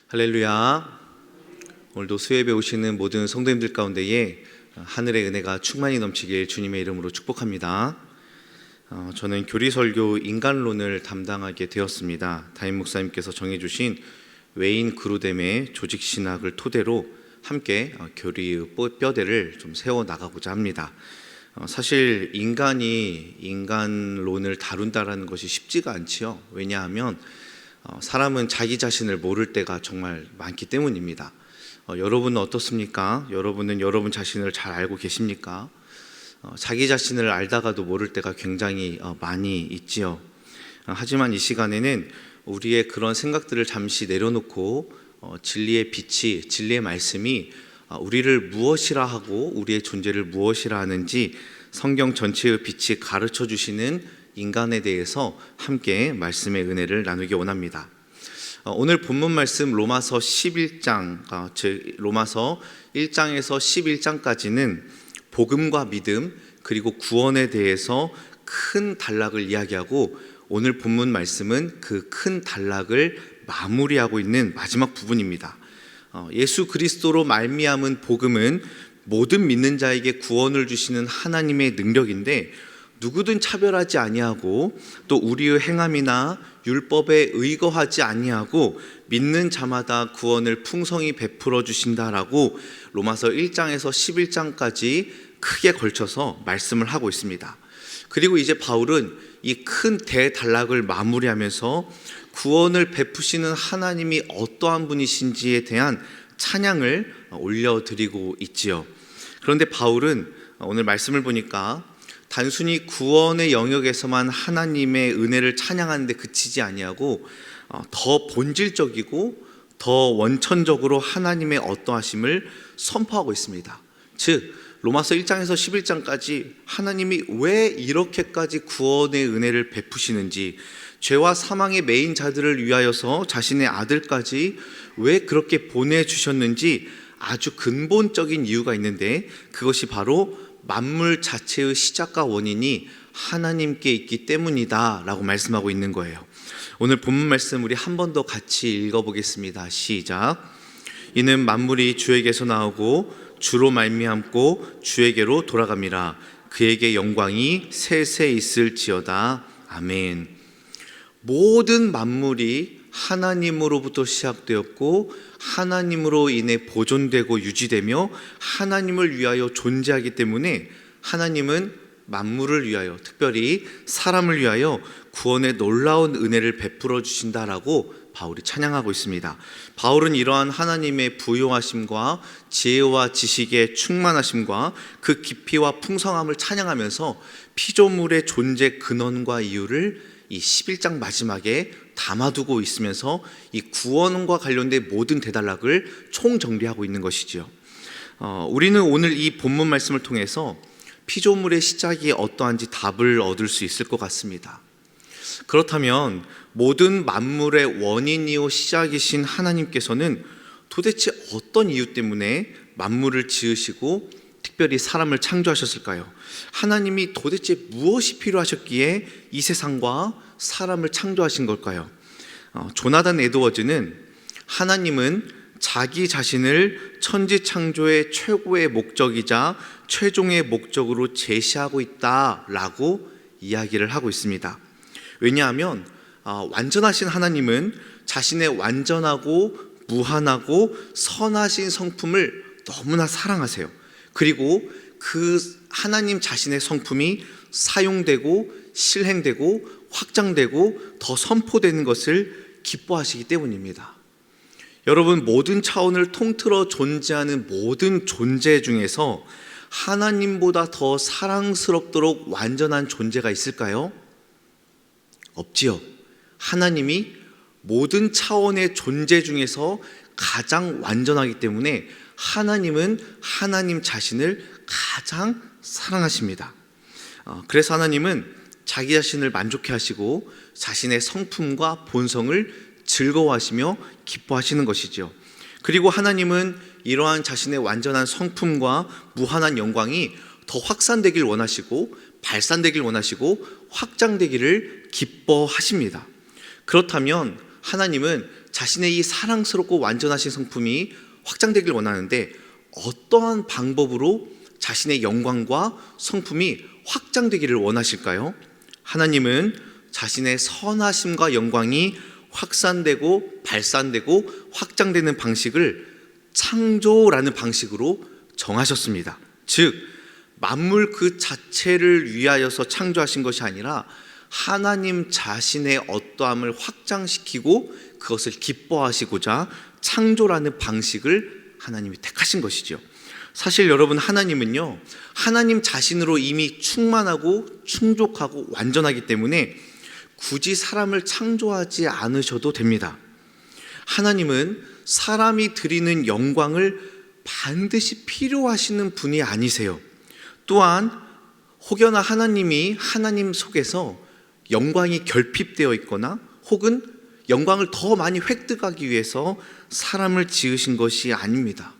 할렐루야. 오늘도 수요예배 오시는 모든 성도님들 가운데에 하늘의 은혜가 충만히 넘치길 주님의 이름으로 축복합니다. 저는 교리설교 인간론을 담당하게 되었습니다. 담임 목사님께서 정해주신 외인 그루뎀의 조직신학을 토대로 함께 교리의 뼈대를 좀 세워나가고자 합니다. 사실 인간이 인간론을 다룬다는 것이 쉽지가 않지요. 왜냐하면 사람은 자기 자신을 모를 때가 정말 많기 때문입니다. 여러분은 어떻습니까? 여러분은 여러분 자신을 잘 알고 계십니까? 자기 자신을 알다가도 모를 때가 굉장히 많이 있지요. 하지만 이 시간에는 우리의 그런 생각들을 잠시 내려놓고 진리의 빛이, 진리의 말씀이 우리를 무엇이라 하고 우리의 존재를 무엇이라 하는지 성경 전체의 빛이 가르쳐 주시는 인간에 대해서 함께 말씀의 은혜를 나누기 원합니다. 오늘 본문 말씀 로마서 11장, 즉 로마서 1장에서 11장까지는 복음과 믿음 그리고 구원에 대해서 큰 단락을 이야기하고, 오늘 본문 말씀은 그 큰 단락을 마무리하고 있는 마지막 부분입니다. 예수 그리스도로 말미암은 복음은 모든 믿는 자에게 구원을 주시는 하나님의 능력인데, 누구든 차별하지 아니하고 또 우리의 행함이나 율법에 의거하지 아니하고 믿는 자마다 구원을 풍성히 베풀어 주신다라고 로마서 1장에서 11장까지 크게 걸쳐서 말씀을 하고 있습니다. 그리고 이제 바울은 이 큰 대단락을 마무리하면서 구원을 베푸시는 하나님이 어떠한 분이신지에 대한 찬양을 올려드리고 있지요. 그런데 바울은 오늘 말씀을 보니까 단순히 구원의 영역에서만 하나님의 은혜를 찬양하는데 그치지 아니하고 더 본질적이고 더 원천적으로 하나님의 어떠하심을 선포하고 있습니다. 즉 로마서 1장에서 11장까지 하나님이 왜 이렇게까지 구원의 은혜를 베푸시는지, 죄와 사망의 매인 자들을 위하여서 자신의 아들까지 왜 그렇게 보내주셨는지 아주 근본적인 이유가 있는데, 그것이 바로 만물 자체의 시작과 원인이 하나님께 있기 때문이다 라고 말씀하고 있는 거예요. 오늘 본문 말씀 우리 한 번 더 같이 읽어보겠습니다. 시작. 이는 만물이 주에게서 나오고 주로 말미암고 주에게로 돌아갑니다. 그에게 영광이 세세 있을지어다. 아멘. 모든 만물이 하나님으로부터 시작되었고 하나님으로 인해 보존되고 유지되며 하나님을 위하여 존재하기 때문에 하나님은 만물을 위하여, 특별히 사람을 위하여 구원의 놀라운 은혜를 베풀어 주신다라고 바울이 찬양하고 있습니다. 바울은 이러한 하나님의 부요하심과 지혜와 지식의 충만하심과 그 깊이와 풍성함을 찬양하면서 피조물의 존재 근원과 이유를 이 11장 마지막에 담아두고 있으면서 이 구원과 관련된 모든 대단락을 총정리하고 있는 것이지요. 우리는 오늘 이 본문 말씀을 통해서 피조물의 시작이 어떠한지 답을 얻을 수 있을 것 같습니다. 그렇다면 모든 만물의 원인이요 시작이신 하나님께서는 도대체 어떤 이유 때문에 만물을 지으시고 특별히 사람을 창조하셨을까요? 하나님이 도대체 무엇이 필요하셨기에 이 세상과 사람을 창조하신 걸까요? 조나단 에드워즈는 하나님은 자기 자신을 천지 창조의 최고의 목적이자 최종의 목적으로 제시하고 있다라고 이야기를 하고 있습니다. 왜냐하면 완전하신 하나님은 자신의 완전하고 무한하고 선하신 성품을 너무나 사랑하세요. 그리고 그 하나님 자신의 성품이 사용되고 실행되고 확장되고 더 선포되는 것을 기뻐하시기 때문입니다. 여러분, 모든 차원을 통틀어 존재하는 모든 존재 중에서 하나님보다 더 사랑스럽도록 완전한 존재가 있을까요? 없지요. 하나님이 모든 차원의 존재 중에서 가장 완전하기 때문에 하나님은 하나님 자신을 가장 사랑하십니다. 그래서 하나님은 자기 자신을 만족해 하시고 자신의 성품과 본성을 즐거워하시며 기뻐하시는 것이죠. 그리고 하나님은 이러한 자신의 완전한 성품과 무한한 영광이 더 확산되길 원하시고 발산되길 원하시고 확장되기를 기뻐하십니다. 그렇다면 하나님은 자신의 이 사랑스럽고 완전하신 성품이 확장되길 원하는데 어떠한 방법으로 자신의 영광과 성품이 확장되기를 원하실까요? 하나님은 자신의 선하심과 영광이 확산되고 발산되고 확장되는 방식을 창조라는 방식으로 정하셨습니다. 즉 만물 그 자체를 위하여서 창조하신 것이 아니라 하나님 자신의 어떠함을 확장시키고 그것을 기뻐하시고자 창조라는 방식을 하나님이 택하신 것이죠. 사실 여러분, 하나님은요, 하나님 자신으로 이미 충만하고 충족하고 완전하기 때문에 굳이 사람을 창조하지 않으셔도 됩니다. 하나님은 사람이 드리는 영광을 반드시 필요하시는 분이 아니세요. 또한 혹여나 하나님이 하나님 속에서 영광이 결핍되어 있거나 혹은 영광을 더 많이 획득하기 위해서 사람을 지으신 것이 아닙니다.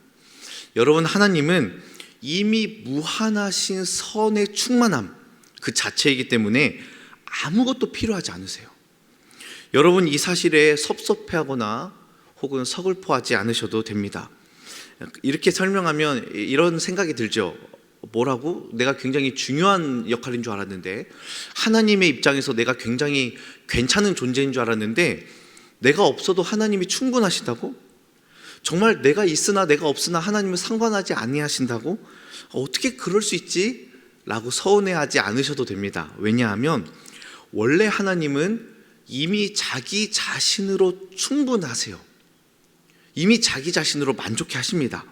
여러분, 하나님은 이미 무한하신 선의 충만함 그 자체이기 때문에 아무것도 필요하지 않으세요. 여러분, 이 사실에 섭섭해하거나 혹은 서글퍼하지 않으셔도 됩니다. 이렇게 설명하면 이런 생각이 들죠. 뭐라고? 내가 굉장히 중요한 역할인 줄 알았는데, 하나님의 입장에서 내가 굉장히 괜찮은 존재인 줄 알았는데 내가 없어도 하나님이 충분하시다고? 정말 내가 있으나 내가 없으나 하나님은 상관하지 아니하신다고? 어떻게 그럴 수 있지? 라고 서운해하지 않으셔도 됩니다. 왜냐하면 원래 하나님은 이미 자기 자신으로 충분하세요. 이미 자기 자신으로 만족해 하십니다.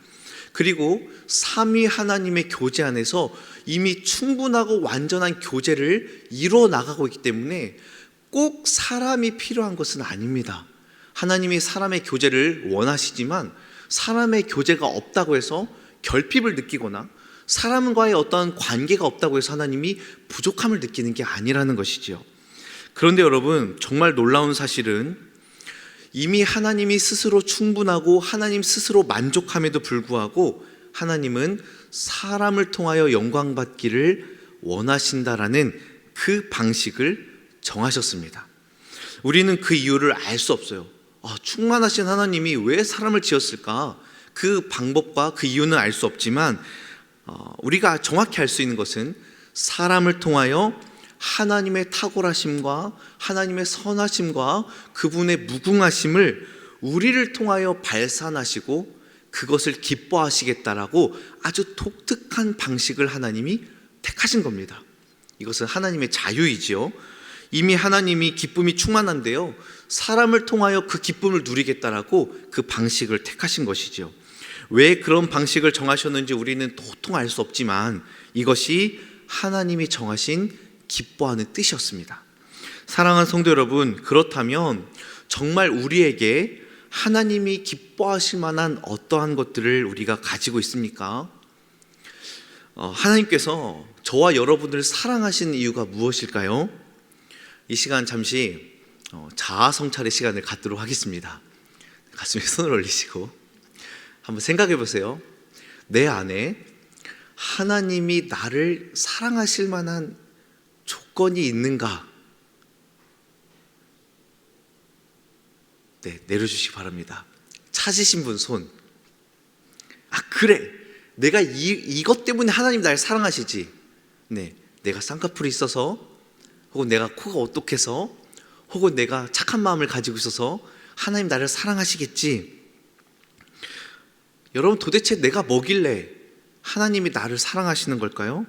그리고 삼위 하나님의 교제 안에서 이미 충분하고 완전한 교제를 이루어 나가고 있기 때문에 꼭 사람이 필요한 것은 아닙니다. 하나님이 사람의 교제를 원하시지만 사람의 교제가 없다고 해서 결핍을 느끼거나 사람과의 어떤 관계가 없다고 해서 하나님이 부족함을 느끼는 게 아니라는 것이지요. 그런데 여러분, 정말 놀라운 사실은 이미 하나님이 스스로 충분하고 하나님 스스로 만족함에도 불구하고 하나님은 사람을 통하여 영광 받기를 원하신다라는 그 방식을 정하셨습니다. 우리는 그 이유를 알 수 없어요. 충만하신 하나님이 왜 사람을 지었을까? 그 방법과 그 이유는 알 수 없지만 우리가 정확히 알 수 있는 것은 사람을 통하여 하나님의 탁월하심과 하나님의 선하심과 그분의 무궁하심을 우리를 통하여 발산하시고 그것을 기뻐하시겠다라고 아주 독특한 방식을 하나님이 택하신 겁니다. 이것은 하나님의 자유이지요. 이미 하나님이 기쁨이 충만한데요, 사람을 통하여 그 기쁨을 누리겠다라고 그 방식을 택하신 것이죠. 왜 그런 방식을 정하셨는지 우리는 도통 알 수 없지만 이것이 하나님이 정하신 기뻐하는 뜻이었습니다. 사랑하는 성도 여러분, 그렇다면 정말 우리에게 하나님이 기뻐하실 만한 어떠한 것들을 우리가 가지고 있습니까? 하나님께서 저와 여러분을 사랑하시는 이유가 무엇일까요? 이 시간 잠시 자아 성찰의 시간을 갖도록 하겠습니다. 가슴에 손을 올리시고 한번 생각해 보세요. 내 안에 하나님이 나를 사랑하실 만한 조건이 있는가? 네, 내려주시기 바랍니다. 찾으신 분 손. 그래, 내가 이것 때문에 하나님 날 사랑하시지. 네, 내가 쌍꺼풀이 있어서, 혹은 내가 코가 오똑해서, 혹은 내가 착한 마음을 가지고 있어서 하나님 나를 사랑하시겠지. 여러분, 도대체 내가 뭐길래 하나님이 나를 사랑하시는 걸까요?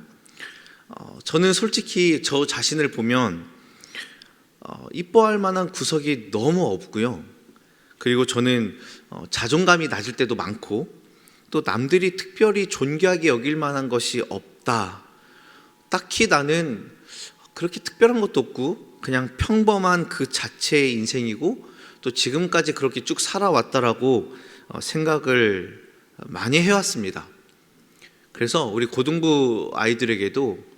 저는 솔직히 저 자신을 보면 이뻐할 만한 구석이 너무 없고요. 그리고 저는 자존감이 낮을 때도 많고, 또 남들이 특별히 존귀하게 여길 만한 것이 없다. 딱히 나는 그렇게 특별한 것도 없고 그냥 평범한 그 자체의 인생이고 또 지금까지 그렇게 쭉 살아왔다라고 생각을 많이 해왔습니다. 그래서 우리 고등부 아이들에게도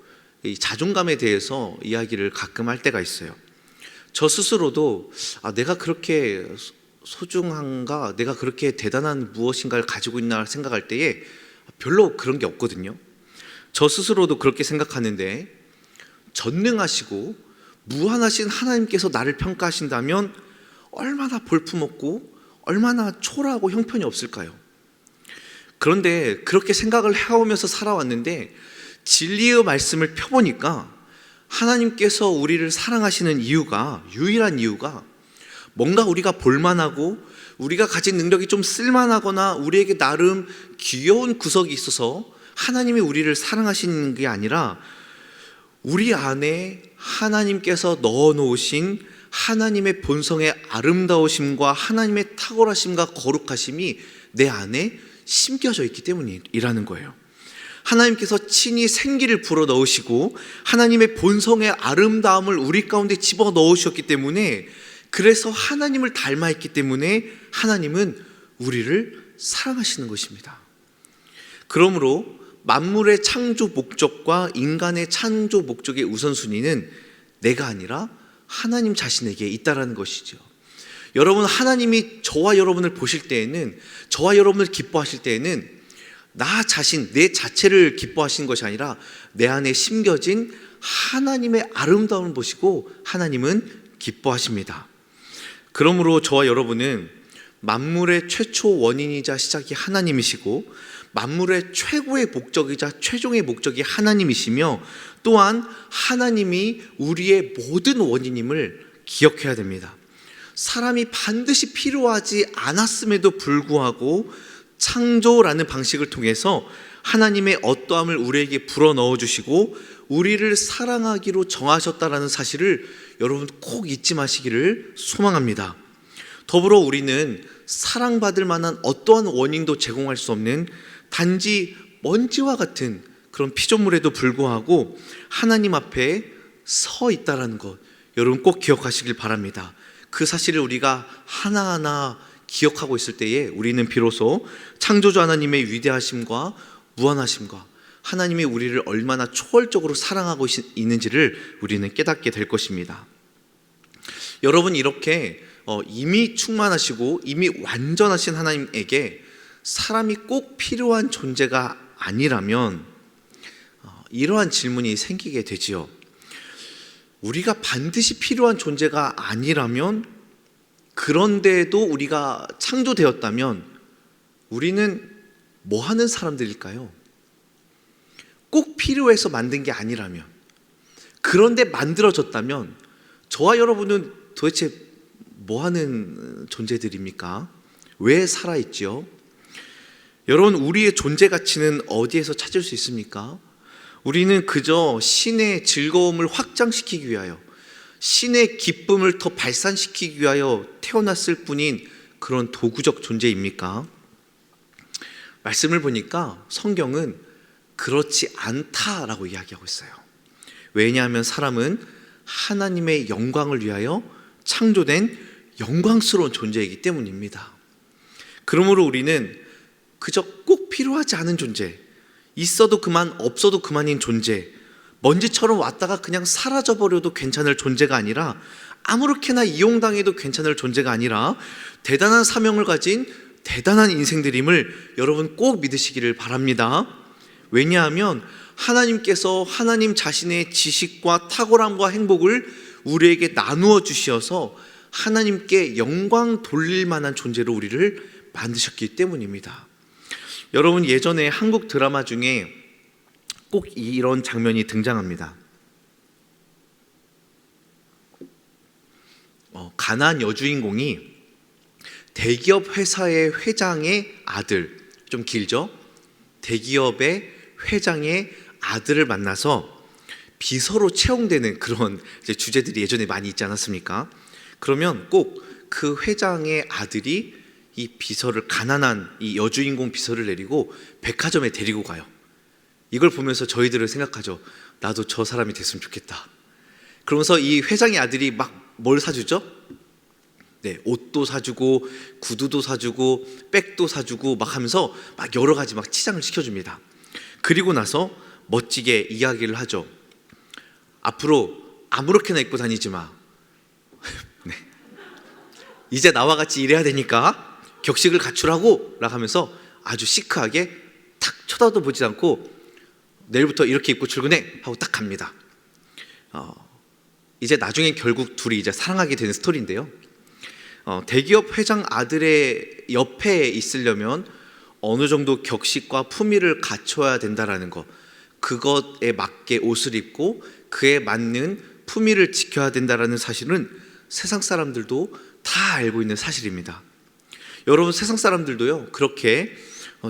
이 자존감에 대해서 이야기를 가끔 할 때가 있어요. 저 스스로도 내가 그렇게 소중한가, 내가 그렇게 대단한 무엇인가를 가지고 있나 생각할 때에 별로 그런 게 없거든요. 저 스스로도 그렇게 생각하는데, 전능하시고 무한하신 하나님께서 나를 평가하신다면 얼마나 볼품없고 얼마나 초라하고 형편이 없을까요? 그런데 그렇게 생각을 해오면서 살아왔는데 진리의 말씀을 펴보니까 하나님께서 우리를 사랑하시는 이유가, 유일한 이유가 뭔가 우리가 볼만하고 우리가 가진 능력이 좀 쓸만하거나 우리에게 나름 귀여운 구석이 있어서 하나님이 우리를 사랑하시는 게 아니라 우리 안에 하나님께서 넣어놓으신 하나님의 본성의 아름다우심과 하나님의 탁월하심과 거룩하심이 내 안에 심겨져 있기 때문이라는 거예요. 하나님께서 친히 생기를 불어넣으시고 하나님의 본성의 아름다움을 우리 가운데 집어넣으셨기 때문에, 그래서 하나님을 닮아있기 때문에 하나님은 우리를 사랑하시는 것입니다. 그러므로 만물의 창조 목적과 인간의 창조 목적의 우선순위는 내가 아니라 하나님 자신에게 있다라는 것이죠. 여러분, 하나님이 저와 여러분을 보실 때에는, 저와 여러분을 기뻐하실 때에는 나 자신, 내 자체를 기뻐하시는 것이 아니라 내 안에 심겨진 하나님의 아름다움을 보시고 하나님은 기뻐하십니다. 그러므로 저와 여러분은 만물의 최초 원인이자 시작이 하나님이시고 만물의 최고의 목적이자 최종의 목적이 하나님이시며, 또한 하나님이 우리의 모든 원인임을 기억해야 됩니다. 사람이 반드시 필요하지 않았음에도 불구하고 창조라는 방식을 통해서 하나님의 어떠함을 우리에게 불어넣어 주시고 우리를 사랑하기로 정하셨다라는 사실을 여러분 꼭 잊지 마시기를 소망합니다. 더불어 우리는 사랑받을 만한 어떠한 원인도 제공할 수 없는 단지 먼지와 같은 그런 피조물에도 불구하고 하나님 앞에 서 있다는 것, 여러분 꼭 기억하시길 바랍니다. 그 사실을 우리가 하나하나 기억하고 있을 때에 우리는 비로소 창조주 하나님의 위대하심과 무한하심과 하나님이 우리를 얼마나 초월적으로 사랑하고 있는지를 우리는 깨닫게 될 것입니다. 여러분, 이렇게 이미 충만하시고 이미 완전하신 하나님에게 사람이 꼭 필요한 존재가 아니라면 이러한 질문이 생기게 되지요. 우리가 반드시 필요한 존재가 아니라면, 그런데도 우리가 창조되었다면 우리는 뭐 하는 사람들일까요? 꼭 필요해서 만든 게 아니라면, 그런데 만들어졌다면 저와 여러분은 도대체 뭐 하는 존재들입니까? 왜 살아있지요? 여러분, 우리의 존재 가치는 어디에서 찾을 수 있습니까? 우리는 그저 신의 즐거움을 확장시키기 위하여, 신의 기쁨을 더 발산시키기 위하여 태어났을 뿐인 그런 도구적 존재입니까? 말씀을 보니까 성경은 그렇지 않다라고 이야기하고 있어요. 왜냐하면 사람은 하나님의 영광을 위하여 창조된 영광스러운 존재이기 때문입니다. 그러므로 우리는 그저 꼭 필요하지 않은 존재, 있어도 그만 없어도 그만인 존재, 먼지처럼 왔다가 그냥 사라져버려도 괜찮을 존재가 아니라, 아무렇게나 이용당해도 괜찮을 존재가 아니라 대단한 사명을 가진 대단한 인생들임을 여러분 꼭 믿으시기를 바랍니다. 왜냐하면 하나님께서 하나님 자신의 지식과 탁월함과 행복을 우리에게 나누어 주셔서 하나님께 영광 돌릴 만한 존재로 우리를 만드셨기 때문입니다. 여러분, 예전에 한국 드라마 중에 꼭 이런 장면이 등장합니다. 가난한 여주인공이 대기업 회사의 회장의 아들, 좀 길죠? 대기업의 회장의 아들을 만나서 비서로 채용되는 그런 주제들이 예전에 많이 있지 않았습니까? 그러면 꼭 그 회장의 아들이 이 비서를, 가난한 이 여주인공 비서를 내리고 백화점에 데리고 가요. 이걸 보면서 저희들은 생각하죠. 나도 저 사람이 됐으면 좋겠다. 그러면서 이 회장의 아들이 막 뭘 사주죠? 네, 옷도 사주고 구두도 사주고 백도 사주고 막 하면서 막 여러 가지 막 치장을 시켜줍니다. 그리고 나서 멋지게 이야기를 하죠. 앞으로 아무렇게나 입고 다니지 마. 네. 이제 나와 같이 일해야 되니까 격식을 갖추라고 라고 하면서 아주 시크하게 탁 쳐다도 보지 않고 내일부터 이렇게 입고 출근해 하고 딱 갑니다. 이제 나중에 결국 둘이 이제 사랑하게 되는 스토리인데요. 대기업 회장 아들의 옆에 있으려면 어느 정도 격식과 품위를 갖춰야 된다라는 것, 그것에 맞게 옷을 입고 그에 맞는 품위를 지켜야 된다라는 사실은 세상 사람들도 다 알고 있는 사실입니다. 여러분, 세상 사람들도요, 그렇게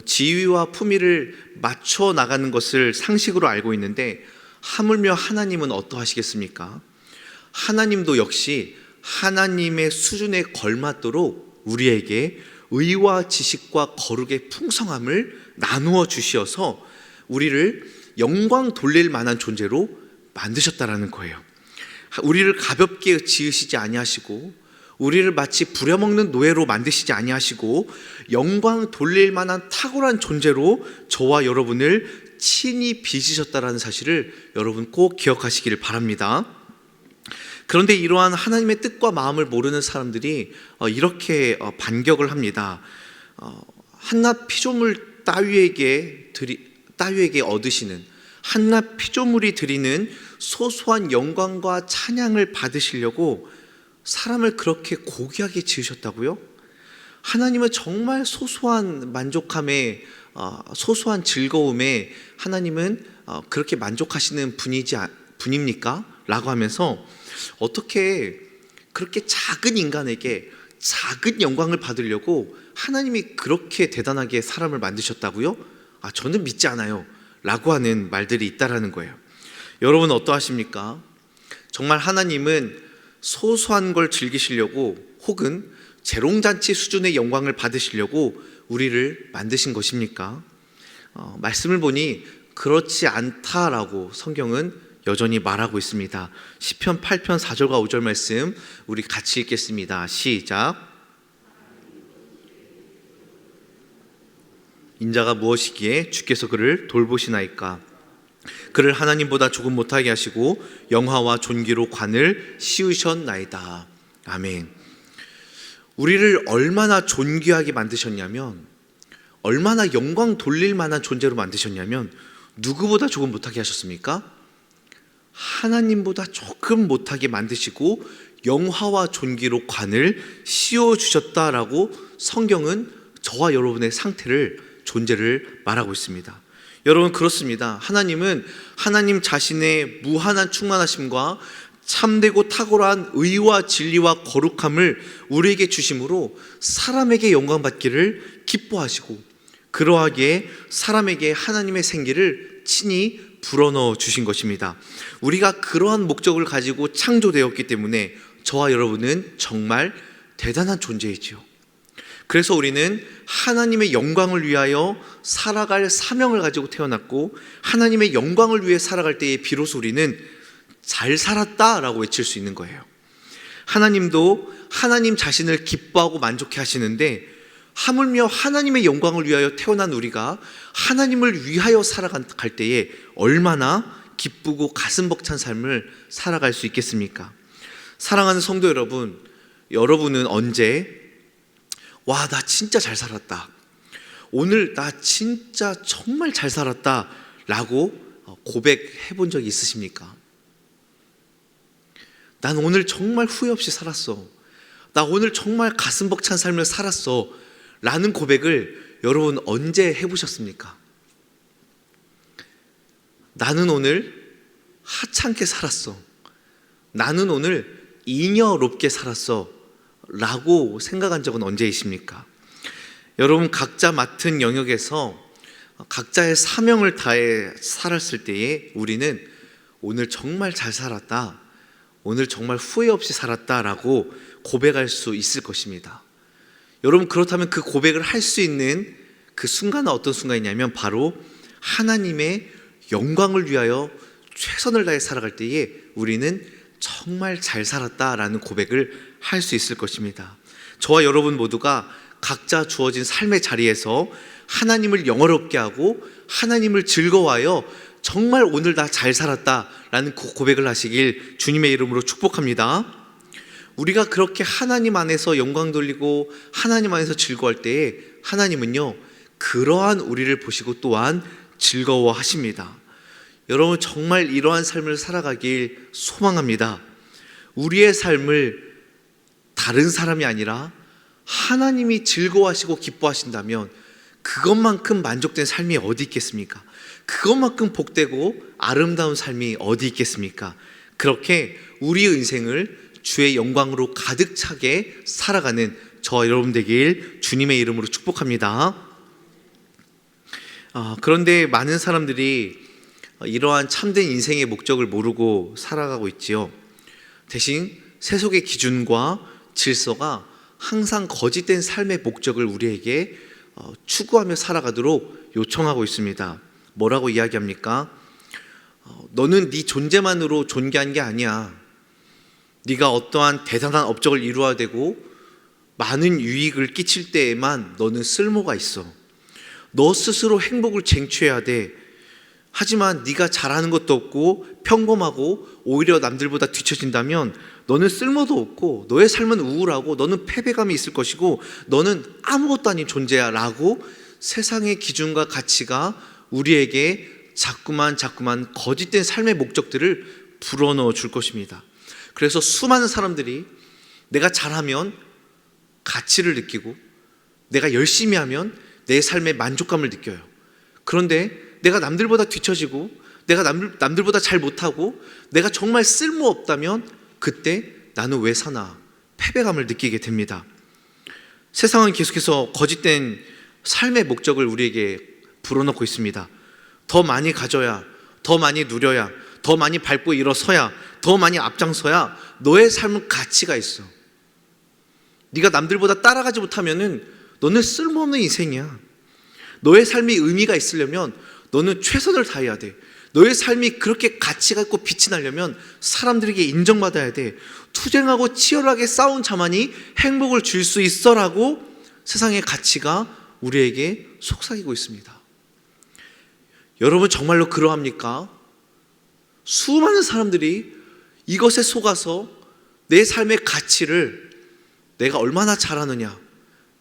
지위와 품위를 맞춰 나가는 것을 상식으로 알고 있는데, 하물며 하나님은 어떠하시겠습니까? 하나님도 역시 하나님의 수준에 걸맞도록 우리에게 의와 지식과 거룩의 풍성함을 나누어 주시어서 우리를 영광 돌릴 만한 존재로 만드셨다라는 거예요. 우리를 가볍게 지으시지 아니하시고, 우리를 마치 부려먹는 노예로 만드시지 아니하시고, 영광 돌릴 만한 탁월한 존재로 저와 여러분을 친히 빚으셨다라는 사실을 여러분 꼭 기억하시기를 바랍니다. 그런데 이러한 하나님의 뜻과 마음을 모르는 사람들이 이렇게 반격을 합니다. 한낱 피조물 따위에게 얻으시는, 한낱 피조물이 드리는 소소한 영광과 찬양을 받으시려고 사람을 그렇게 고귀하게 지으셨다고요? 하나님은 정말 소소한 만족함에, 소소한 즐거움에 하나님은 그렇게 만족하시는 분입니까? 라고 하면서 어떻게 그렇게 작은 인간에게 작은 영광을 받으려고 하나님이 그렇게 대단하게 사람을 만드셨다고요? 저는 믿지 않아요 라고 하는 말들이 있다라는 거예요. 여러분 어떠하십니까? 정말 하나님은 소소한 걸 즐기시려고, 혹은 재롱잔치 수준의 영광을 받으시려고 우리를 만드신 것입니까? 말씀을 보니 그렇지 않다라고 성경은 여전히 말하고 있습니다. 시편 8편 4절과 5절 말씀 우리 같이 읽겠습니다. 시작. 인자가 무엇이기에 주께서 그를 돌보시나이까? 그를 하나님보다 조금 못하게 하시고 영화와 존귀로 관을 씌우셨나이다. 아멘. 우리를 얼마나 존귀하게 만드셨냐면, 얼마나 영광 돌릴 만한 존재로 만드셨냐면, 누구보다 조금 못하게 하셨습니까? 하나님보다 조금 못하게 만드시고 영화와 존귀로 관을 씌워주셨다라고 성경은 저와 여러분의 상태를, 존재를 말하고 있습니다. 여러분, 그렇습니다. 하나님은 하나님 자신의 무한한 충만하심과 참되고 탁월한 의와 진리와 거룩함을 우리에게 주심으로 사람에게 영광 받기를 기뻐하시고, 그러하기에 사람에게 하나님의 생기를 친히 불어넣어 주신 것입니다. 우리가 그러한 목적을 가지고 창조되었기 때문에 저와 여러분은 정말 대단한 존재이지요. 그래서 우리는 하나님의 영광을 위하여 살아갈 사명을 가지고 태어났고, 하나님의 영광을 위해 살아갈 때에 비로소 우리는 잘 살았다라고 외칠 수 있는 거예요. 하나님도 하나님 자신을 기뻐하고 만족해 하시는데, 하물며 하나님의 영광을 위하여 태어난 우리가 하나님을 위하여 살아갈 때에 얼마나 기쁘고 가슴 벅찬 삶을 살아갈 수 있겠습니까? 사랑하는 성도 여러분, 여러분은 언제 와, 나 진짜 잘 살았다, 오늘 나 진짜 정말 잘 살았다 라고 고백해 본 적이 있으십니까? 난 오늘 정말 후회 없이 살았어, 나 오늘 정말 가슴 벅찬 삶을 살았어 라는 고백을 여러분 언제 해보셨습니까? 나는 오늘 하찮게 살았어, 나는 오늘 잉여롭게 살았어 라고 생각한 적은 언제이십니까? 여러분, 각자 맡은 영역에서 각자의 사명을 다해 살았을 때에 우리는 오늘 정말 잘 살았다, 오늘 정말 후회 없이 살았다 라고 고백할 수 있을 것입니다. 여러분, 그렇다면 그 고백을 할 수 있는 그 순간은 어떤 순간이냐면 바로 하나님의 영광을 위하여 최선을 다해 살아갈 때에 우리는 정말 잘 살았다라는 고백을 할 수 있을 것입니다. 저와 여러분 모두가 각자 주어진 삶의 자리에서 하나님을 영화롭게 하고 하나님을 즐거워하여 정말 오늘 나 잘 살았다라는 고백을 하시길 주님의 이름으로 축복합니다. 우리가 그렇게 하나님 안에서 영광 돌리고 하나님 안에서 즐거워할 때에 하나님은요, 그러한 우리를 보시고 또한 즐거워하십니다. 여러분, 정말 이러한 삶을 살아가길 소망합니다. 우리의 삶을 다른 사람이 아니라 하나님이 즐거워하시고 기뻐하신다면 그것만큼 만족된 삶이 어디 있겠습니까? 그것만큼 복되고 아름다운 삶이 어디 있겠습니까? 그렇게 우리의 인생을 주의 영광으로 가득 차게 살아가는 저와 여러분 되길 주님의 이름으로 축복합니다. 그런데 많은 사람들이 이러한 참된 인생의 목적을 모르고 살아가고 있지요. 대신 세속의 기준과 질서가 항상 거짓된 삶의 목적을 우리에게 추구하며 살아가도록 요청하고 있습니다. 뭐라고 이야기합니까? 너는 네 존재만으로 존귀한 게 아니야. 네가 어떠한 대단한 업적을 이루어야 되고 많은 유익을 끼칠 때에만 너는 쓸모가 있어. 너 스스로 행복을 쟁취해야 돼. 하지만 네가 잘하는 것도 없고 평범하고 오히려 남들보다 뒤처진다면 너는 쓸모도 없고 너의 삶은 우울하고 너는 패배감이 있을 것이고 너는 아무것도 아닌 존재야 라고 세상의 기준과 가치가 우리에게 자꾸만 거짓된 삶의 목적들을 불어넣어 줄 것입니다. 그래서 수많은 사람들이 내가 잘하면 가치를 느끼고 내가 열심히 하면 내 삶의 만족감을 느껴요. 그런데 내가 남들보다 뒤처지고 내가 남들보다 잘 못하고 내가 정말 쓸모없다면 그때 나는 왜 사나 패배감을 느끼게 됩니다. 세상은 계속해서 거짓된 삶의 목적을 우리에게 불어넣고 있습니다. 더 많이 가져야, 더 많이 누려야, 더 많이 밟고 일어서야, 더 많이 앞장서야 너의 삶은 가치가 있어. 네가 남들보다 따라가지 못하면은 너는 쓸모없는 인생이야. 너의 삶이 의미가 있으려면 너는 최선을 다해야 돼. 너의 삶이 그렇게 가치가 있고 빛이 나려면 사람들에게 인정받아야 돼. 투쟁하고 치열하게 싸운 자만이 행복을 줄 수 있어라고 세상의 가치가 우리에게 속삭이고 있습니다. 여러분 정말로 그러합니까? 수많은 사람들이 이것에 속아서 내 삶의 가치를 내가 얼마나 잘하느냐,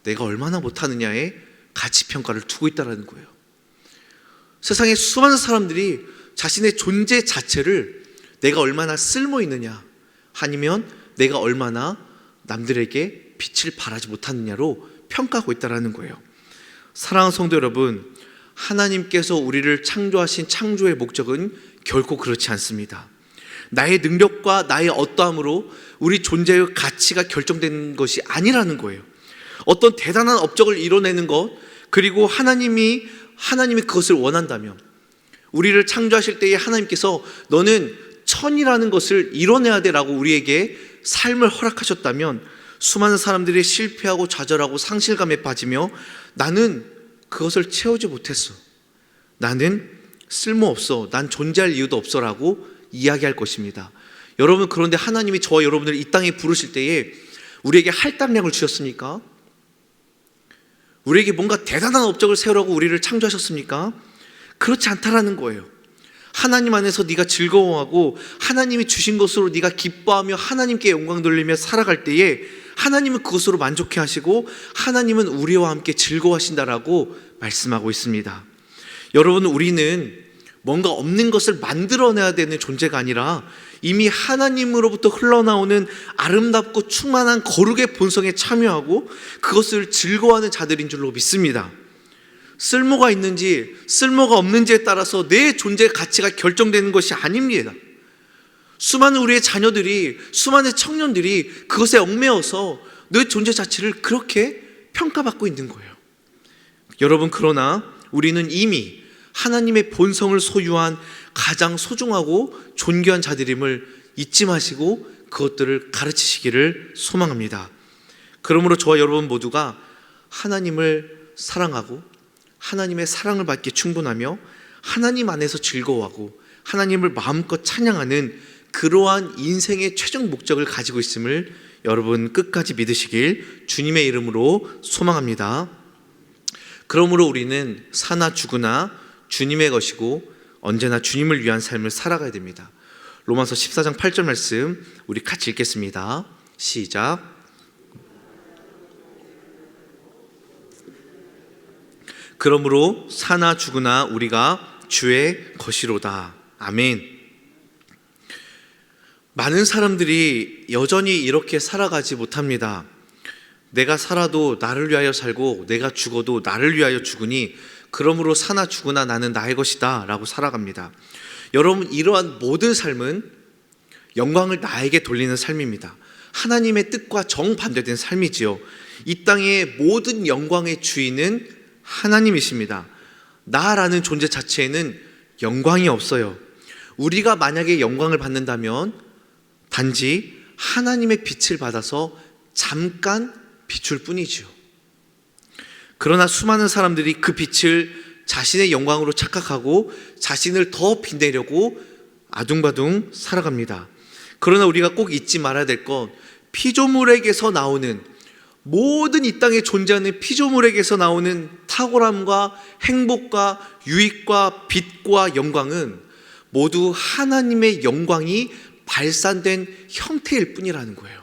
내가 얼마나 못하느냐에 가치평가를 두고 있다는 거예요. 세상에 수많은 사람들이 자신의 존재 자체를 내가 얼마나 쓸모 있느냐 아니면 내가 얼마나 남들에게 빛을 발하지 못하느냐로 평가하고 있다는 거예요. 사랑하는 성도 여러분, 하나님께서 우리를 창조하신 창조의 목적은 결코 그렇지 않습니다. 나의 능력과 나의 어떠함으로 우리 존재의 가치가 결정된 것이 아니라는 거예요. 어떤 대단한 업적을 이뤄내는 것, 그리고 하나님이 그것을 원한다면, 우리를 창조하실 때에 하나님께서 너는 천이라는 것을 이뤄내야 돼라고 우리에게 삶을 허락하셨다면 수많은 사람들이 실패하고 좌절하고 상실감에 빠지며 나는 그것을 채우지 못했어, 나는 쓸모없어, 난 존재할 이유도 없어라고 이야기할 것입니다. 여러분, 그런데 하나님이 저와 여러분을 이 땅에 부르실 때에 우리에게 할당량을 주셨습니까? 우리에게 뭔가 대단한 업적을 세우라고 우리를 창조하셨습니까? 그렇지 않다라는 거예요. 하나님 안에서 네가 즐거워하고 하나님이 주신 것으로 네가 기뻐하며 하나님께 영광 돌리며 살아갈 때에 하나님은 그것으로 만족해 하시고 하나님은 우리와 함께 즐거워하신다라고 말씀하고 있습니다. 여러분, 우리는 뭔가 없는 것을 만들어내야 되는 존재가 아니라 이미 하나님으로부터 흘러나오는 아름답고 충만한 거룩의 본성에 참여하고 그것을 즐거워하는 자들인 줄로 믿습니다. 쓸모가 있는지 쓸모가 없는지에 따라서 내 존재의 가치가 결정되는 것이 아닙니다. 수많은 우리의 자녀들이, 수많은 청년들이 그것에 얽매여서 내 존재 자체를 그렇게 평가받고 있는 거예요. 여러분, 그러나 우리는 이미 하나님의 본성을 소유한 가장 소중하고 존귀한 자들임을 잊지 마시고 그것들을 가르치시기를 소망합니다. 그러므로 저와 여러분 모두가 하나님을 사랑하고 하나님의 사랑을 받기에 충분하며 하나님 안에서 즐거워하고 하나님을 마음껏 찬양하는 그러한 인생의 최종 목적을 가지고 있음을 여러분 끝까지 믿으시길 주님의 이름으로 소망합니다. 그러므로 우리는 사나 죽으나 주님의 것이고 언제나 주님을 위한 삶을 살아가야 됩니다. 로마서 14장 8절 말씀 우리 같이 읽겠습니다. 시작. 그러므로 사나 죽으나 우리가 주의 것이로다. 아멘. 많은 사람들이 여전히 이렇게 살아가지 못합니다. 내가 살아도 나를 위하여 살고 내가 죽어도 나를 위하여 죽으니 그러므로 사나 죽으나 나는 나의 것이다 라고 살아갑니다. 여러분, 이러한 모든 삶은 영광을 나에게 돌리는 삶입니다. 하나님의 뜻과 정반대된 삶이지요. 이 땅의 모든 영광의 주인은 하나님이십니다. 나라는 존재 자체에는 영광이 없어요. 우리가 만약에 영광을 받는다면 단지 하나님의 빛을 받아서 잠깐 비출 뿐이지요. 그러나 수많은 사람들이 그 빛을 자신의 영광으로 착각하고 자신을 더 빛내려고 아둥바둥 살아갑니다. 그러나 우리가 꼭 잊지 말아야 될 건 피조물에게서 나오는 모든 이 땅에 존재하는 피조물에게서 나오는 탁월함과 행복과 유익과 빛과 영광은 모두 하나님의 영광이 발산된 형태일 뿐이라는 거예요.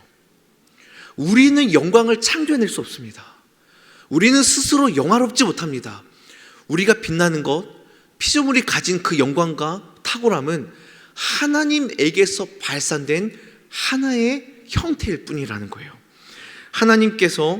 우리는 영광을 창조해낼 수 없습니다. 우리는 스스로 영화롭지 못합니다. 우리가 빛나는 것, 피조물이 가진 그 영광과 탁월함은 하나님에게서 발산된 하나의 형태일 뿐이라는 거예요. 하나님께서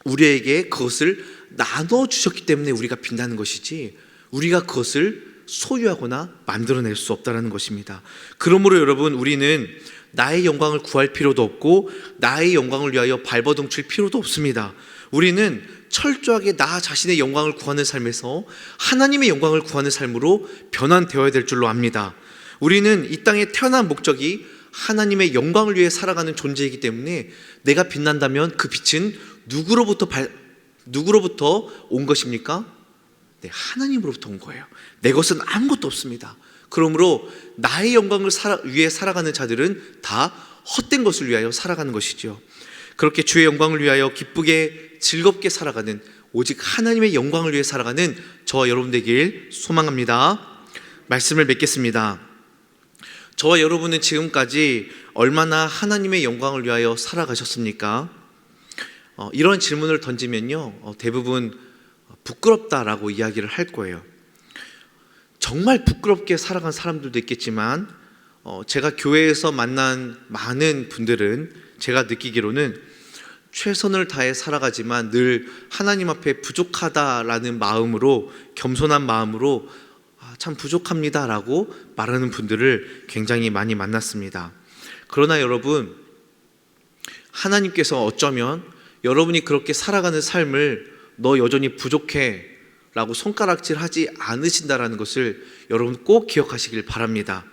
우리에게 그것을 나눠주셨기 때문에 우리가 빛나는 것이지 우리가 그것을 소유하거나 만들어낼 수 없다는 것입니다. 그러므로 여러분, 우리는 나의 영광을 구할 필요도 없고 나의 영광을 위하여 발버둥 칠 필요도 없습니다. 우리는 철저하게 나 자신의 영광을 구하는 삶에서 하나님의 영광을 구하는 삶으로 변환되어야 될 줄로 압니다. 우리는 이 땅에 태어난 목적이 하나님의 영광을 위해 살아가는 존재이기 때문에 내가 빛난다면 그 빛은 누구로부터 온 것입니까? 네, 하나님으로부터 온 거예요. 내 것은 아무것도 없습니다. 그러므로 나의 영광을 위해 살아가는 자들은 다 헛된 것을 위하여 살아가는 것이죠. 그렇게 주의 영광을 위하여 기쁘게 즐겁게 살아가는, 오직 하나님의 영광을 위해 살아가는 저와 여러분 되길 소망합니다. 말씀을 맺겠습니다. 저와 여러분은 지금까지 얼마나 하나님의 영광을 위하여 살아가셨습니까? 이런 질문을 던지면요, 대부분 부끄럽다라고 이야기를 할 거예요. 정말 부끄럽게 살아간 사람들도 있겠지만 제가 교회에서 만난 많은 분들은 제가 느끼기로는 최선을 다해 살아가지만 늘 하나님 앞에 부족하다라는 마음으로, 겸손한 마음으로 참 부족합니다라고 말하는 분들을 굉장히 많이 만났습니다. 그러나 여러분, 하나님께서 어쩌면 여러분이 그렇게 살아가는 삶을 너 여전히 부족해 라고 손가락질하지 않으신다라는 것을 여러분 꼭 기억하시길 바랍니다.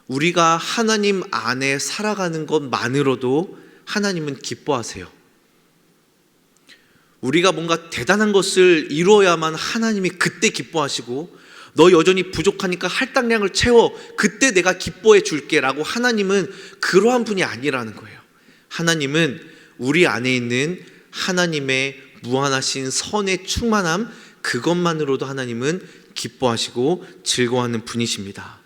우리가 하나님 안에 살아가는 것만으로도 하나님은 기뻐하세요. 우리가 뭔가 대단한 것을 이루어야만 하나님이 그때 기뻐하시고, 너 여전히 부족하니까 할당량을 채워, 그때 내가 기뻐해 줄게 라고 하나님은 그러한 분이 아니라는 거예요. 하나님은 우리 안에 있는 하나님의 무한하신 선의 충만함, 그것만으로도 하나님은 기뻐하시고 즐거워하는 분이십니다.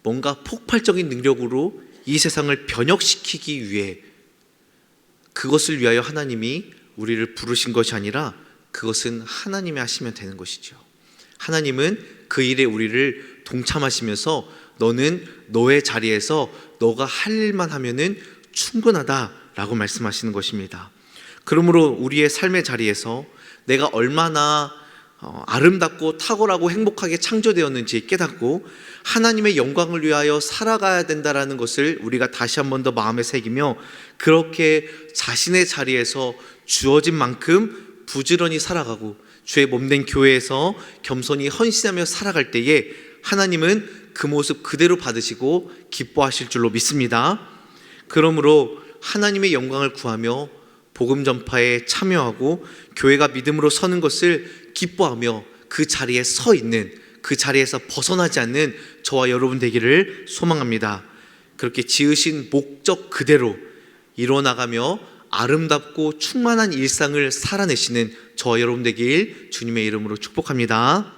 뭔가 폭발적인 능력으로 이 세상을 변혁시키기 위해, 그것을 위하여 하나님이 우리를 부르신 것이 아니라 그것은 하나님이 하시면 되는 것이죠. 하나님은 그 일에 우리를 동참하시면서 너는 너의 자리에서 너가 할 일만 하면은 충분하다라고 말씀하시는 것입니다. 그러므로 우리의 삶의 자리에서 내가 얼마나 아름답고 탁월하고 행복하게 창조되었는지 깨닫고 하나님의 영광을 위하여 살아가야 된다는 것을 우리가 다시 한 번 더 마음에 새기며, 그렇게 자신의 자리에서 주어진 만큼 부지런히 살아가고 주의 몸된 교회에서 겸손히 헌신하며 살아갈 때에 하나님은 그 모습 그대로 받으시고 기뻐하실 줄로 믿습니다. 그러므로 하나님의 영광을 구하며 복음 전파에 참여하고 교회가 믿음으로 서는 것을 기뻐하며 그 자리에 서 있는, 그 자리에서 벗어나지 않는 저와 여러분 되기를 소망합니다. 그렇게 지으신 목적 그대로 이뤄나가며 아름답고 충만한 일상을 살아내시는 저와 여러분 되길 주님의 이름으로 축복합니다.